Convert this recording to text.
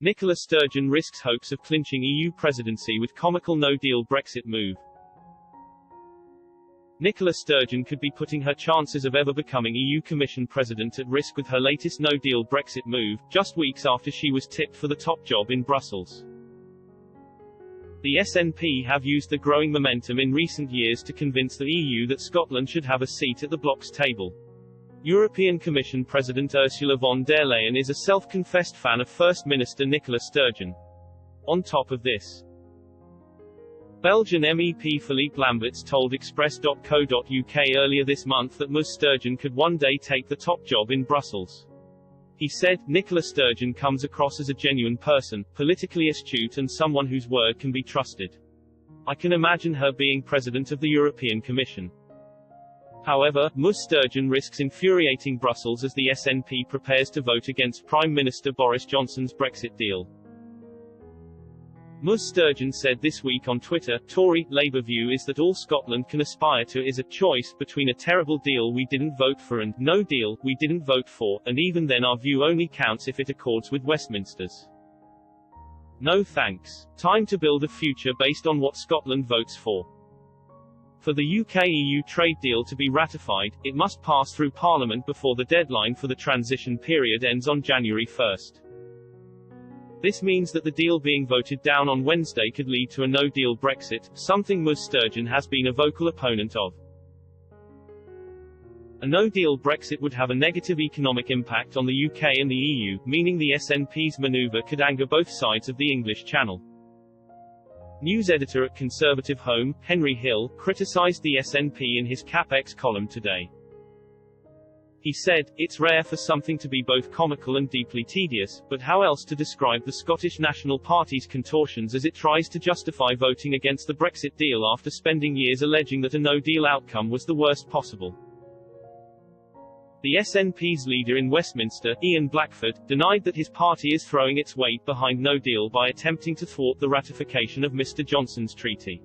Nicola Sturgeon risks hopes of clinching EU presidency with comical no-deal Brexit move. Nicola Sturgeon could be putting her chances of ever becoming EU Commission President at risk with her latest no-deal Brexit move, just weeks after she was tipped for the top job in Brussels. The SNP have used the growing momentum in recent years to convince the EU that Scotland should have a seat at the bloc's table. European Commission President Ursula von der Leyen is a self-confessed fan of First Minister Nicola Sturgeon. On top of this, Belgian MEP Philippe Lamberts told Express.co.uk earlier this month that Ms Sturgeon could one day take the top job in Brussels. He said, "Nicola Sturgeon comes across as a genuine person, politically astute and someone whose word can be trusted. I can imagine her being President of the European Commission." However, Ms Sturgeon risks infuriating Brussels as the SNP prepares to vote against Prime Minister Boris Johnson's Brexit deal. Ms Sturgeon said this week on Twitter, "Tory-Labour view is that all Scotland can aspire to is a choice between a terrible deal we didn't vote for and no deal we didn't vote for, and even then our view only counts if it accords with Westminster's. No thanks. Time to build a future based on what Scotland votes for. For the UK-EU trade deal to be ratified, it must pass through Parliament before the deadline for the transition period ends on January 1st. This means that the deal being voted down on Wednesday could lead to a no-deal Brexit, something Ms Sturgeon has been a vocal opponent of. A no-deal Brexit would have a negative economic impact on the UK and the EU, meaning the SNP's manoeuvre could anger both sides of the English Channel. News editor at Conservative Home, Henry Hill, criticised the SNP in his CapX column today. He said, "It's rare for something to be both comical and deeply tedious, but how else to describe the Scottish National Party's contortions as it tries to justify voting against the Brexit deal after spending years alleging that a no-deal outcome was the worst possible." The SNP's leader in Westminster, Ian Blackford, denied that his party is throwing its weight behind no deal by attempting to thwart the ratification of Mr Johnson's treaty.